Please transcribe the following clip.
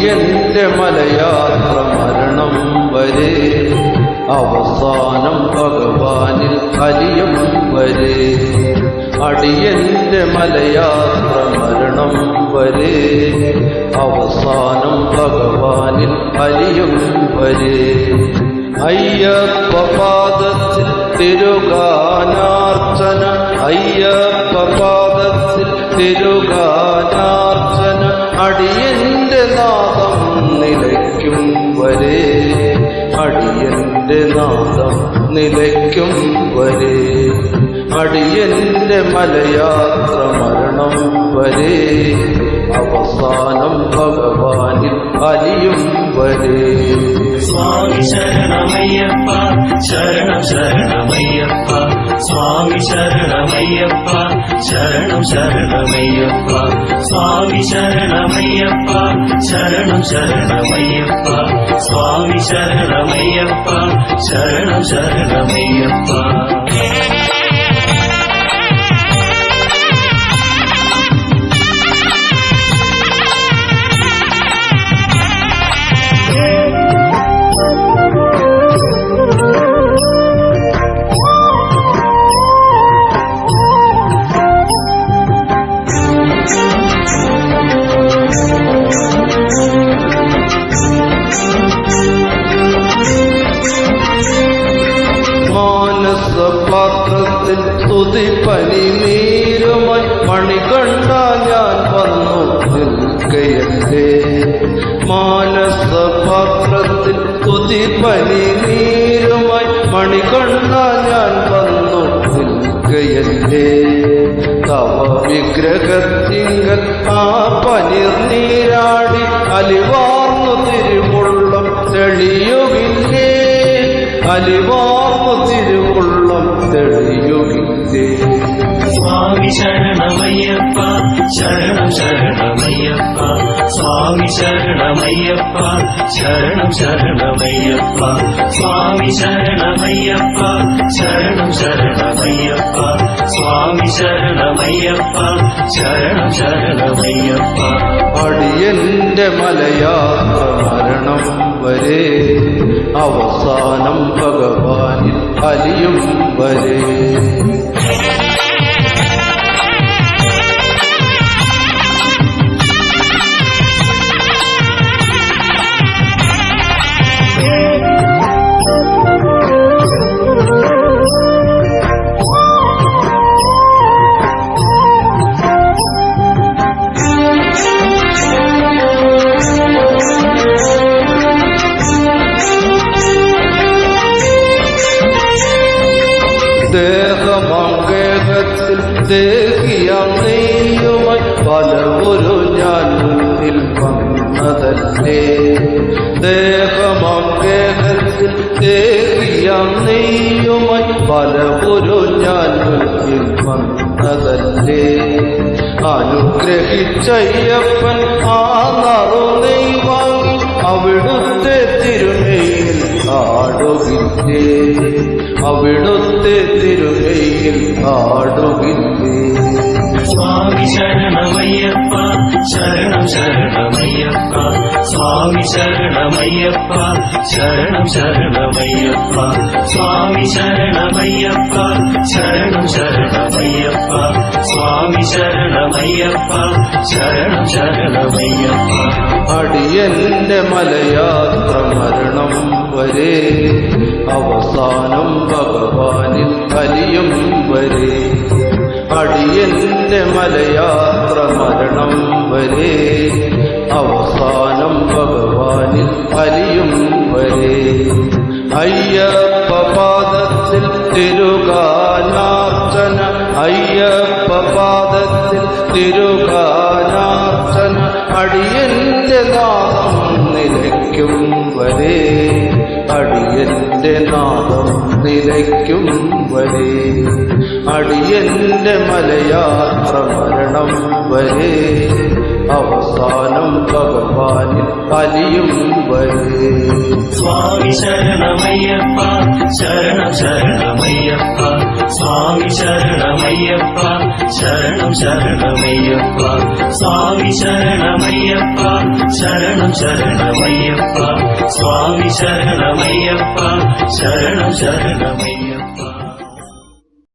അടിയന്റെ മലയാത്ര മരണം വരെ അവസാനം ഭഗവാനിൽ അലിയും വരെ അടിയന്റെ മലയാത്ര മരണം വരെ അവസാനം ഭഗവാനിൽ അലിയും വരെ അയ്യപ്പ പാദത്തിൽ തിരുഗാനാർച്ചന അയ്യപ്പ പാദത്തിൽ തിരുഗാനാർച്ചന അടിയന്റെ നാദം നിലയ്ക്കും വരെ അടിയന്റെ നാദം നിലയ്ക്കും വരെ അടിയന്റെ മലയാത്ര മരണം വരെ അവസാനം ഭഗവാനിൽ അലിയും വരെ സ്വാമി ശരണമയ്യപ്പ ശരണം ശരണമയ്യപ്പ സ്വാമി ശരണമയ്യപ്പ ശരണം ശരണമയ്യപ്പ സ്വാമി ശരണമയ്യപ്പ ശരണം ശരണമയ്യപ്പ സ്വാമി ശരണമയ്യപ്പ ശരണം ശരണമയ്യപ്പ പാത്രത്തിൽ സ്തുതിപ്പനി നീരുമായി മണികണ്ഠ ഞാൻ വന്നു നിൽക്കയല്ലേ മാനസപാത്രത്തിൽ സ്തുതിപ്പനി നീരുമായി മണികണ്ഠ ഞാൻ വന്നു നിൽക്കയല്ലേ തവ വിഗ്രഹത്തിങ്കൽ ആ പനിർ നീരാടി അലിവാർന്നു തിരുമുള്ളം തെളിയുകില്ലേ അലിവാർന്നു തിരുമുള്ളം തെളിയുകില്ലേ സ്വാമി ശരണമയ്യപ്പ ശരണം ശരണമയ്യപ്പ സ്വാമി ശരണമയ്യപ്പ ശരണം ശരണമയ്യപ്പ സ്വാമി ശരണമയ്യപ്പ ശരണം ശരണമയ്യപ്പ സ്വാമി ശരണമയ്യപ്പ ശരണം ശരണമയ്യപ്പ അടിയന്റെ മലയാത്ര മരണം വരെ അവസാനം ഭഗവാനിൽ അലിയും വരെ ദേഹമംഗേഹത്തിൽ ദേഹിയാം നെയ്യുമായി പലവൊരു ഞാൻ മുന്നിൽ വന്നതല്ലേ ദേഹമംഗേഹത്തിൽ ദേഹിയാം നെയ്യുമായി പലവൊരു ഞാൻ മുന്നിൽ വന്നതല്ലേ അനുഗ്രഹിച്ചയ്യപ്പൻ ആ നറുനെയ് വാങ്ങി അവിടുത്തെ തിരുനെയിൽ ആടുകില്ലേ അവിടുത്തെ തിരുനെയിൽ ആടുകില്ലേ സ്വാമി ശരണമയ്യപ്പ ശരണം ശരണമയ്യപ്പ സ്വാമി ശരണമയ്യപ്പ ശരണം ശരണമയ്യപ്പ സ്വാമി ശരണമയ്യപ്പ ശരണം ശരണമയ്യപ്പ സ്വാമി ശരണമയ്യപ്പ ശരണം ശരണമയ്യപ്പ അടിയന്റെ മലയാത്ര മരണം വരെ അവസാനം ഭഗവാനിൽ അലിയും വരെ അടിയന്റെ മലയാത്ര മരണം വരെ അവസാനം ഭഗവാനിൽ അലിയും വരെ അയ്യപ്പ പാദത്തിൽ തിരുഗാനാർച്ചന അയ്യപ്പ പാദത്തിൽ തിരുഗാനാർച്ചന അടിയന്റെ നാദം നിലയ്ക്കും വരെ അടിയന്റെ നാദം നിലയ്ക്കും വരെ അടിയന്റെ മലയാത്ര മരണം വരെ അവസാനം ഭഗവാനിൽ അലിയും വരെ സ്വാമി ശരണമയ്യപ്പ ശരണം ശരണമയ്യപ്പ സ്വാമി ശരണമയ്യപ്പ ശരണം ശരണമയ്യപ്പ സ്വാമി ശരണമയ്യപ്പ ശരണം ശരണമയ്യപ്പ സ്വാമി ശരണമയ്യപ്പ ശരണം ശരണമയ്യപ്പ